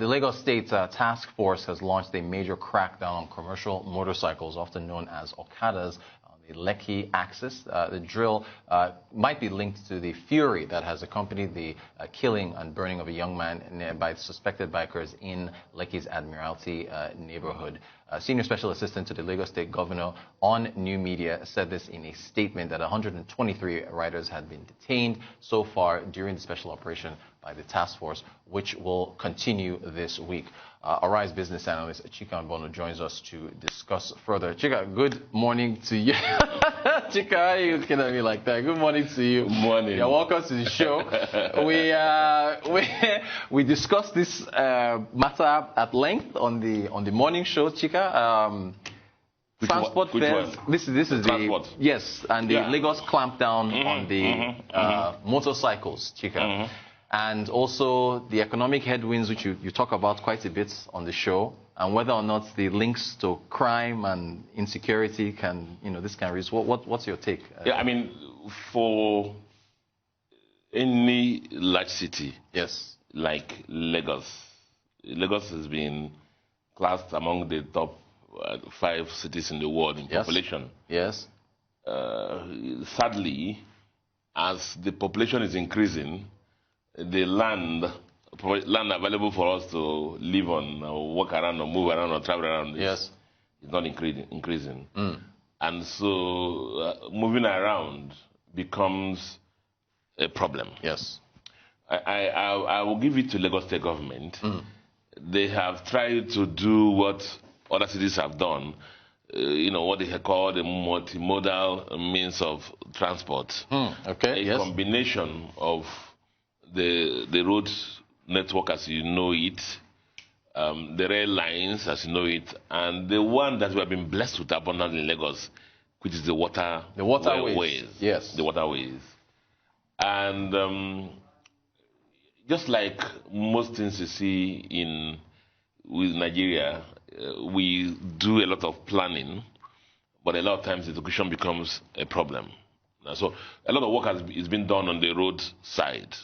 The Lagos State Task Force has launched a major crackdown on commercial motorcycles, often known as Okadas, on the Lekki axis. The drill might be linked to the fury that has accompanied the killing and burning of a young man by suspected bikers in Lekki's Admiralty neighborhood. Senior Special Assistant to the Lagos State Governor on New Media said this in a statement that 123 riders had been detained so far during the special operation by the task force, which will continue this week. Arise business analyst Chika Bono joins us to discuss further. Chika, good morning to you. Chika, why are you looking at me like that? Good morning to you. Good morning. Yeah, welcome to the show. We discussed this matter at length on the morning show, Chika. Transport fares. This is transport. Yes, and the Lagos clampdown on the motorcycles, Chika. And also the economic headwinds, which you talk about quite a bit on the show, and whether or not the links to crime and insecurity can, this can reach. What's your take? Yeah, I mean, for any large city, yes, like Lagos has been classed among the top 5 cities in the world in population. Yes. Sadly, as the population is increasing, the land available for us to live on, or walk around, or move around, or travel around is not increasing. And so moving around becomes a problem. Yes. I will give it to Lagos State government. They have tried to do what other cities have done, what they call the multimodal means of transport. Okay. A combination of the road network as you know it, the rail lines as you know it, and the one that we have been blessed with abundantly in Lagos, which is the waterways. Yes. The waterways. And just like most things you see with Nigeria, we do a lot of planning, but a lot of times execution becomes a problem. So a lot of work is been done on the road side.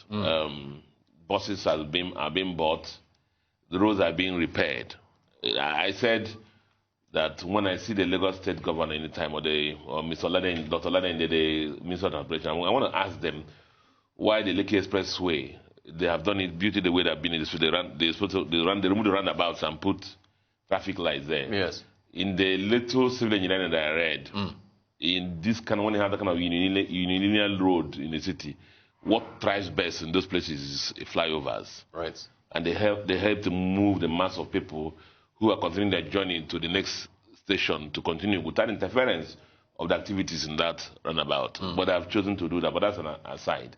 Buses are being bought. The roads are being repaired. I said that when I see the Lagos State Governor anytime, or Mr. Dr. Olade, the Minister of Transportation, I want to ask them why the Lekki Expressway, they have done it beautifully the way they've been in this. They remove the roundabouts and put traffic lights there. Yes. In the little civil engineering that I read, in this when you have that kind of unilinear road in the city, what thrives best in those places is flyovers. Right. And they help to move the mass of people who are continuing their journey to the next station to continue without interference of the activities in that roundabout. But I've chosen to do that, but that's an aside.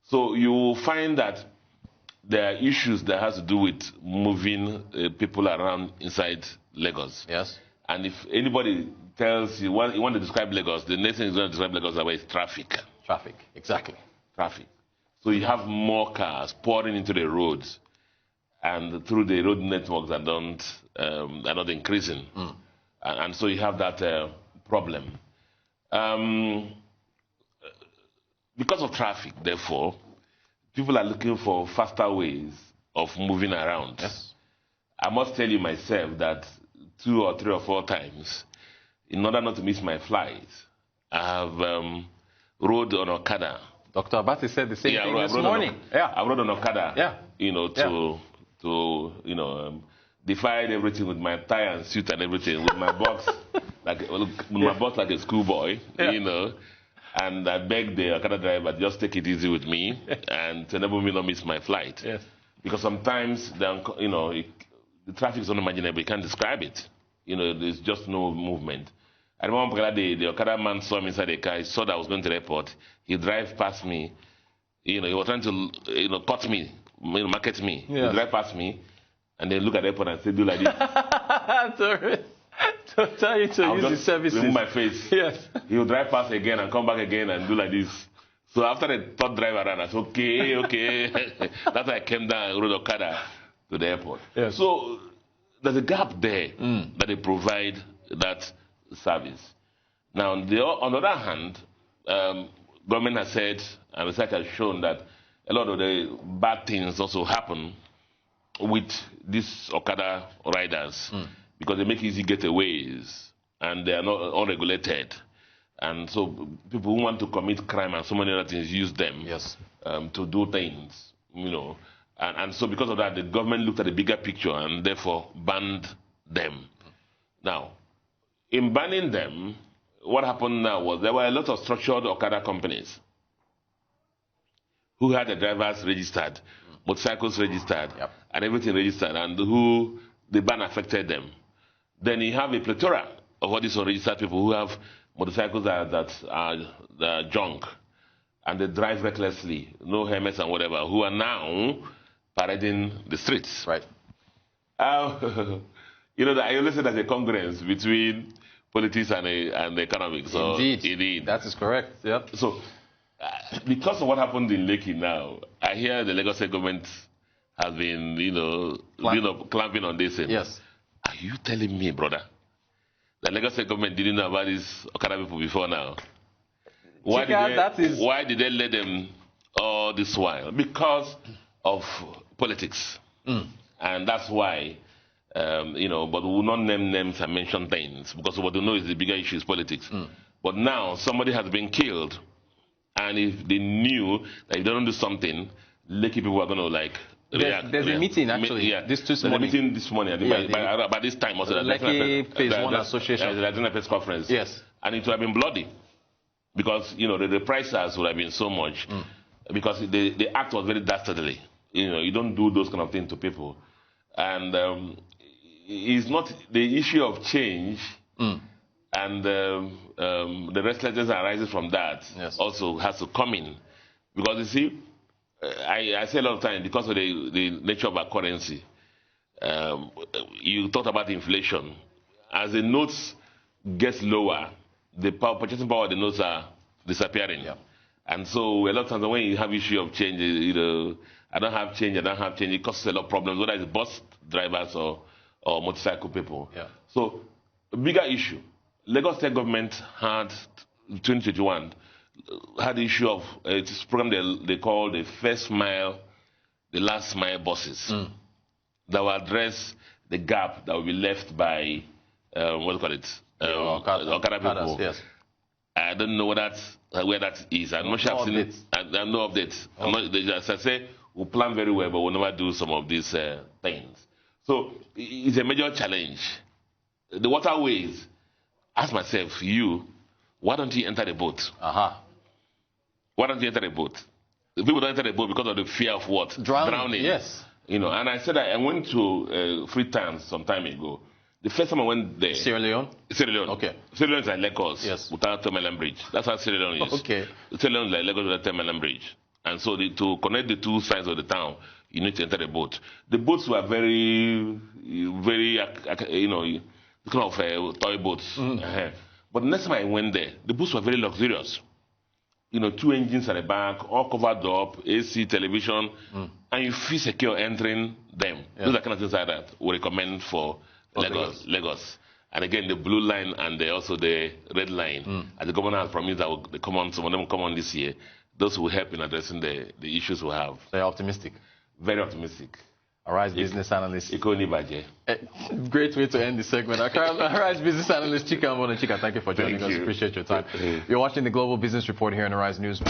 So you will find that there are issues that has to do with moving people around inside Lagos. Yes. And if anybody tells you, you want to describe Lagos, the next thing is going to describe Lagos is traffic. Traffic, exactly. Traffic. So you have more cars pouring into the roads, and through the road networks that are not increasing. And so you have that problem. Because of traffic, therefore, people are looking for faster ways of moving around. Yes. I must tell you myself that 2 or 3 or 4 times, in order not to miss my flight, I have rode on Okada. Dr. Abati said the same thing this morning. I rode on Okada, defied everything with my tie and suit and everything, with my box, like a schoolboy, And I begged the Okada driver, just take it easy with me and to enable me not miss my flight. Yes. Because sometimes, the traffic is unimaginable. You can't describe it. There's just no movement. I remember the Okada man saw me inside the car. He saw that I was going to the airport. He drive past me. He was trying to, cut me, market me. Yes. He drive past me and then look at the airport and say, do like this. Sorry. To tell you to use the services. Remove my face. Yes. He will drive past again and come back again and do like this. So after the third drive around, I said, okay. That's why I came down and rode Okada to the airport. Yes. So there's a gap there that they provide that service. Now, on the other hand, government has said, and research has shown that a lot of the bad things also happen with these Okada riders because they make easy getaways and they are not unregulated. And so people who want to commit crime and so many other things use them to do things, you know. And so because of that, the government looked at the bigger picture and therefore banned them. Now, in banning them, what happened now was there were a lot of structured Okada companies who had the drivers registered, motorcycles registered, and everything registered, and who the ban affected them. Then you have a plethora of all these unregistered people who have motorcycles that are junk, and they drive recklessly, no helmets and whatever, who are now parading the streets. Right. You know, I always say there's a congruence between politics and economics. So Indeed. That is correct. Yep. So, because of what happened in Lekki now, I hear the Lagos State government has been, clamping on this. Yes. Are you telling me, brother, the Lagos State government didn't know about these Okada people before now? Why did they let them all this while? Because of politics. And that's why, but we will not name names and mention things, because what we know is the bigger issue is politics. But now somebody has been killed, and if they knew that if they don't do something, Lekki people are going to react. There's a meeting actually. There's a meeting this morning. By this time also. Lekki Phase 1 Association. The National Press Conference. Yes. And it would have been bloody, because the reprisals would have been so much, because the act was very dastardly. You don't do those kind of things to people, and it's not the issue of change. And the restlessness arises from that also has to come in. Because you see, I say a lot of times, because of the nature of our currency, you talked about inflation. As the notes gets lower, the purchasing power of the notes are disappearing. And so a lot of times when you have issue of change, I don't have change, it causes a lot of problems, whether it's bus drivers or motorcycle people. So a bigger issue. Lagos State government had 2021 had the issue of this program they call the first mile, the last mile buses that will address the gap that will be left by Okada people. Yes. I don't know where that is. I'm not sure I've seen it. I have no updates. As I say, we plan very well, but we'll never do some of these things. So it's a major challenge. The waterways. Ask myself, why don't you enter the boat? Why don't you enter the boat? People don't enter the boat because of the fear of what? Drowning. Yes. And I said that I went to Freetown some time ago. The first time I went there. Sierra Leone? Sierra Leone. Okay. Sierra Leone is like Lagos. Yes. Without Terminal Bridge. That's how Sierra Leone is. Okay. Sierra Leone is like Lagos without Terminal Bridge. And so to connect the two sides of the town, you need to enter the boat. The boats were very, very, kind of toy boats. But the next time I went there, the boats were very luxurious. 2 engines at the back, all covered up, AC, television, and you feel secure entering them. Those are kind of things like that we recommend for Lagos. And again, the blue line and also the red line. As the governor has promised that some of them will come on this year. Those will help in addressing the issues we have. They're optimistic. Very optimistic. Arise business analyst. Great way to end the segment. Arise business analyst Chika Mbona. Chika, thank you for joining us. Appreciate your time. You're watching the Global Business Report here on Arise News.